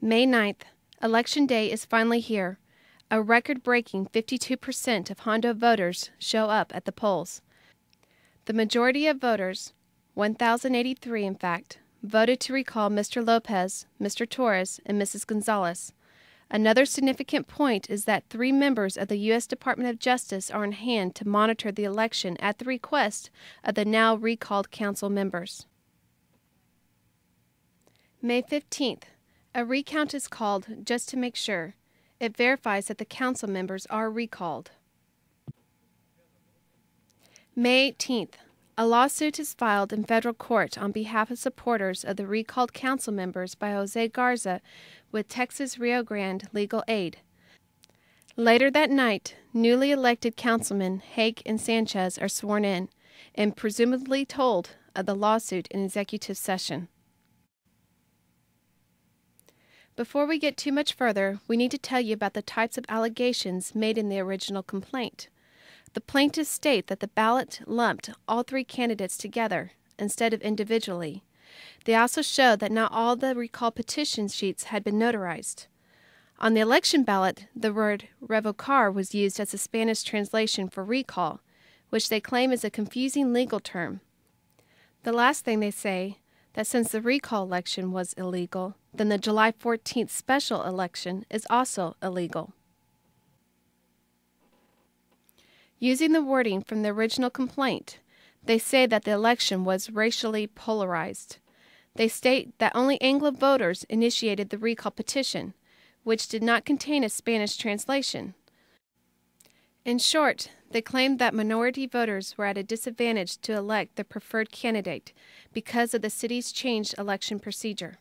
May 9th. Election Day is finally here. A record-breaking 52% of Hondo voters show up at the polls. The majority of voters, 1,083 in fact, voted to recall Mr. Lopez, Mr. Torres, and Mrs. Gonzalez. Another significant point is that 3 members of the U.S. Department of Justice are in hand to monitor the election at the request of the now recalled council members. May 15th. A recount is called just to make sure. It verifies that the council members are recalled. May 18th. A lawsuit is filed in federal court on behalf of supporters of the recalled council members by Jose Garza with Texas Rio Grande Legal Aid. Later that night, newly elected councilmen Hague and Sanchez are sworn in and presumably told of the lawsuit in executive session. Before we get too much further, we need to tell you about the types of allegations made in the original complaint. The plaintiffs state that the ballot lumped all 3 candidates together instead of individually. They also show that not all the recall petition sheets had been notarized. On the election ballot, the word revocar was used as a Spanish translation for recall, which they claim is a confusing legal term. The last thing they say, that since the recall election was illegal, then the July 14th special election is also illegal. Using the wording from the original complaint, they say that the election was racially polarized. They state that only Anglo voters initiated the recall petition, which did not contain a Spanish translation. In short, they claimed that minority voters were at a disadvantage to elect the preferred candidate because of the city's changed election procedure.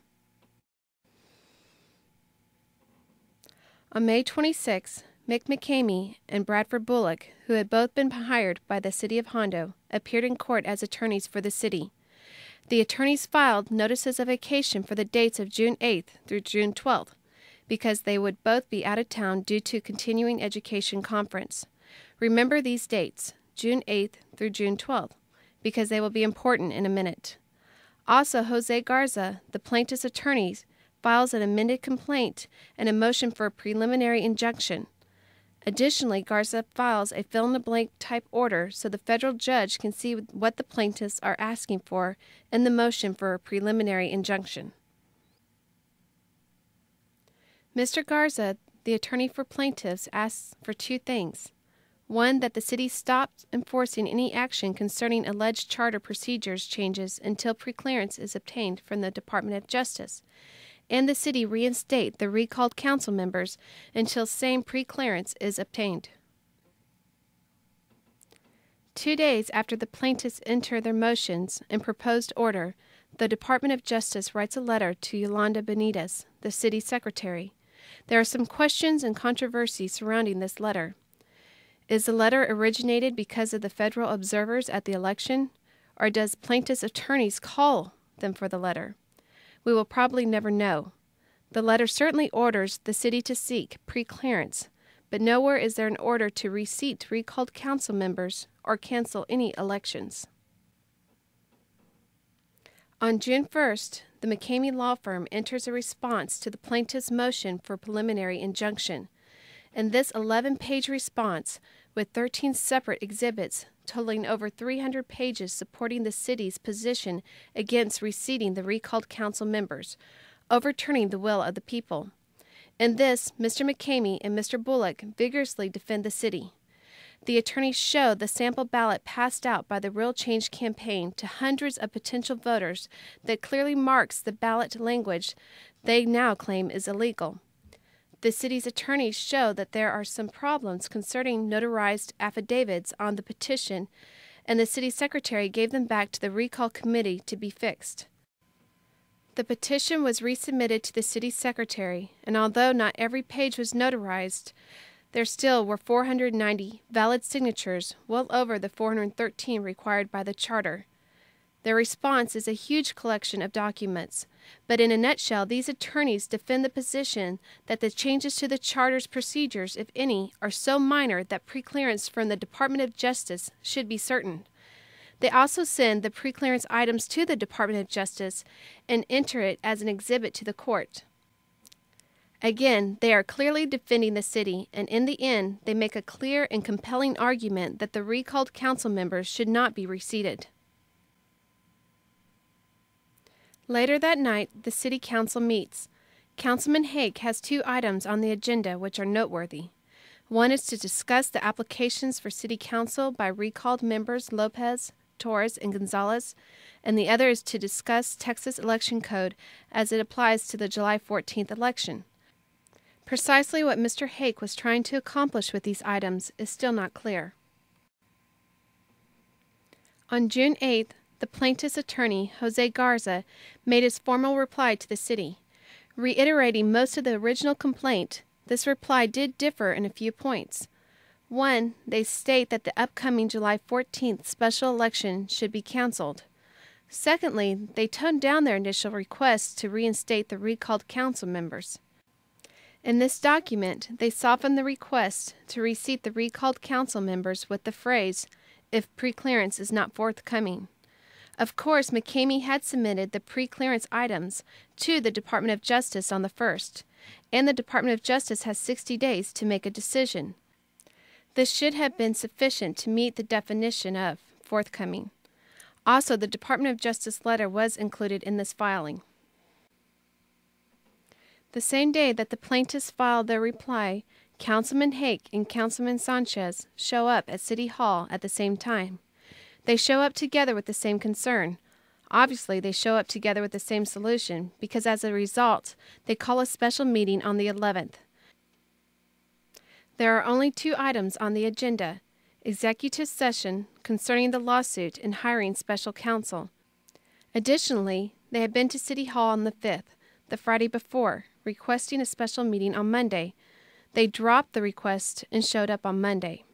On May 26, Mick McCamey and Bradford Bullock, who had both been hired by the City of Hondo, appeared in court as attorneys for the city. The attorneys filed notices of vacation for the dates of June 8th through June 12th, because they would both be out of town due to continuing education conference. Remember these dates, June 8th through June 12th, because they will be important in a minute. Also, Jose Garza, the plaintiff's attorney, files an amended complaint and a motion for a preliminary injunction. Additionally, Garza files a fill-in-the-blank type order so the federal judge can see what the plaintiffs are asking for in the motion for a preliminary injunction. Mr. Garza, the attorney for plaintiffs, asks for 2 things. 1, that the city stops enforcing any action concerning alleged charter procedures changes until preclearance is obtained from the Department of Justice, and the city reinstate the recalled council members until same preclearance is obtained. 2 days after the plaintiffs enter their motions and proposed order, the Department of Justice writes a letter to Yolanda Benitez, the city secretary. There are some questions and controversy surrounding this letter. Is the letter originated because of the federal observers at the election, or does plaintiffs' attorneys call them for the letter? We will probably never know. The letter certainly orders the city to seek preclearance, but nowhere is there an order to reseat recalled council members or cancel any elections. On June 1st, the McCamey law firm enters a response to the plaintiff's motion for preliminary injunction. In this 11-page response, with 13 separate exhibits totaling over 300 pages supporting the city's position against reseating the recalled council members, overturning the will of the people. In this, Mr. McCamey and Mr. Bullock vigorously defend the city. The attorneys show the sample ballot passed out by the Real Change campaign to hundreds of potential voters that clearly marks the ballot language they now claim is illegal. The city's attorneys show that there are some problems concerning notarized affidavits on the petition, and the city secretary gave them back to the recall committee to be fixed. The petition was resubmitted to the city secretary, and although not every page was notarized, there still were 490 valid signatures, well over the 413 required by the charter. Their response is a huge collection of documents, but in a nutshell, these attorneys defend the position that the changes to the charter's procedures, if any, are so minor that preclearance from the Department of Justice should be certain. They also send the preclearance items to the Department of Justice and enter it as an exhibit to the court. Again, they are clearly defending the city, and in the end, they make a clear and compelling argument that the recalled council members should not be reseated. Later that night, the city council meets. Councilman Hake has 2 items on the agenda which are noteworthy. One is to discuss the applications for city council by recalled members Lopez, Torres, and Gonzalez, and the other is to discuss Texas election code as it applies to the July 14th election. Precisely what Mr. Hake was trying to accomplish with these items is still not clear. On June 8th, the plaintiff's attorney, Jose Garza, made his formal reply to the city. Reiterating most of the original complaint, this reply did differ in a few points. 1, they state that the upcoming July 14th special election should be canceled. Secondly, they toned down their initial request to reinstate the recalled council members. In this document, they softened the request to reseat the recalled council members with the phrase, "if preclearance is not forthcoming." Of course, McCamey had submitted the preclearance items to the Department of Justice on the 1st, and the Department of Justice has 60 days to make a decision. This should have been sufficient to meet the definition of forthcoming. Also, the Department of Justice letter was included in this filing. The same day that the plaintiffs filed their reply, Councilman Hake and Councilman Sanchez show up at City Hall at the same time. They show up together with the same concern. Obviously, they show up together with the same solution because as a result, they call a special meeting on the 11th. There are only 2 items on the agenda: executive session concerning the lawsuit and hiring special counsel. Additionally, they had been to City Hall on the 5th, the Friday before, requesting a special meeting on Monday. They dropped the request and showed up on Monday.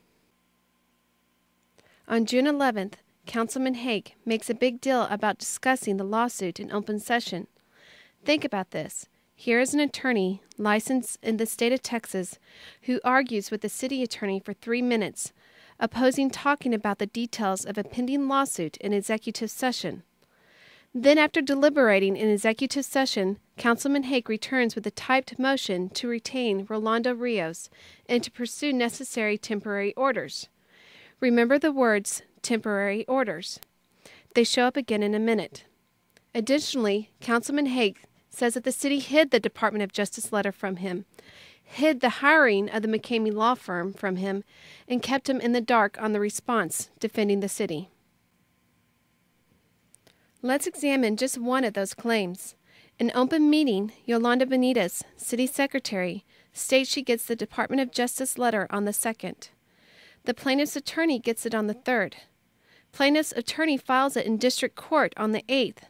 On June 11th, Councilman Hake makes a big deal about discussing the lawsuit in open session. Think about this. Here is an attorney licensed in the state of Texas who argues with the city attorney for 3 minutes, opposing talking about the details of a pending lawsuit in executive session. Then, after deliberating in executive session, Councilman Hake returns with a typed motion to retain Rolando Rios and to pursue necessary temporary orders. Remember the words, temporary orders. They show up again in a minute. Additionally, Councilman Hake says that the city hid the Department of Justice letter from him, hid the hiring of the McCamey law firm from him, and kept him in the dark on the response defending the city. Let's examine just one of those claims. In open meeting, Yolanda Benitez, city secretary, states she gets the Department of Justice letter on the 2nd. The plaintiff's attorney gets it on the 3rd. Plaintiff's attorney files it in district court on the 8th,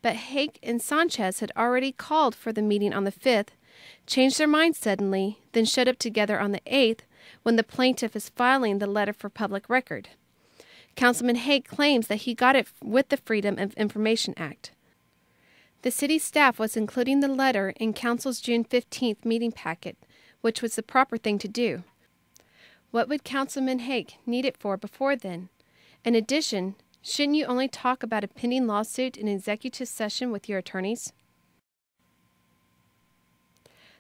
but Hake and Sanchez had already called for the meeting on the 5th, changed their minds suddenly, then showed up together on the 8th when the plaintiff is filing the letter for public record. Councilman Hake claims that he got it with the Freedom of Information Act. The city staff was including the letter in council's June 15th meeting packet, which was the proper thing to do. What would Councilman Hake need it for before then? In addition, shouldn't you only talk about a pending lawsuit in executive session with your attorneys?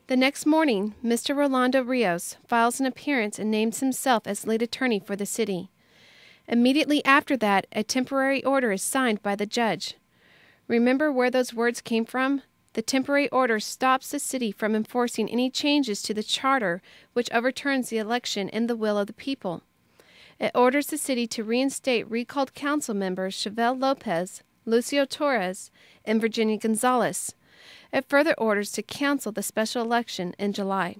The next morning, Mr. Rolando Rios files an appearance and names himself as lead attorney for the city. Immediately after that, a temporary order is signed by the judge. Remember where those words came from? The temporary order stops the city from enforcing any changes to the charter which overturns the election and the will of the people. It orders the city to reinstate recalled council members Chevelle Lopez, Lucio Torres, and Virginia Gonzalez. It further orders to cancel the special election in July.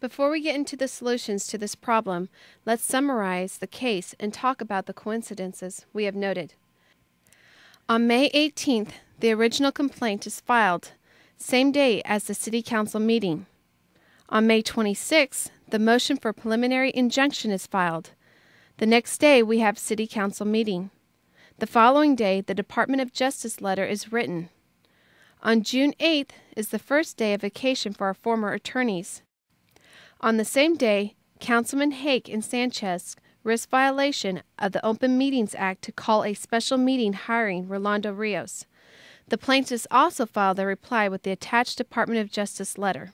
Before we get into the solutions to this problem, let's summarize the case and talk about the coincidences we have noted. On May 18th, the original complaint is filed, same day as the City Council meeting. On May 26th, the motion for preliminary injunction is filed. The next day, we have City Council meeting. The following day, the Department of Justice letter is written. On June 8th is the first day of vacation for our former attorneys. On the same day, Councilman Hake and Sanchez risk violation of the Open Meetings Act to call a special meeting hiring Rolando Rios. The plaintiffs also filed their reply with the attached Department of Justice letter.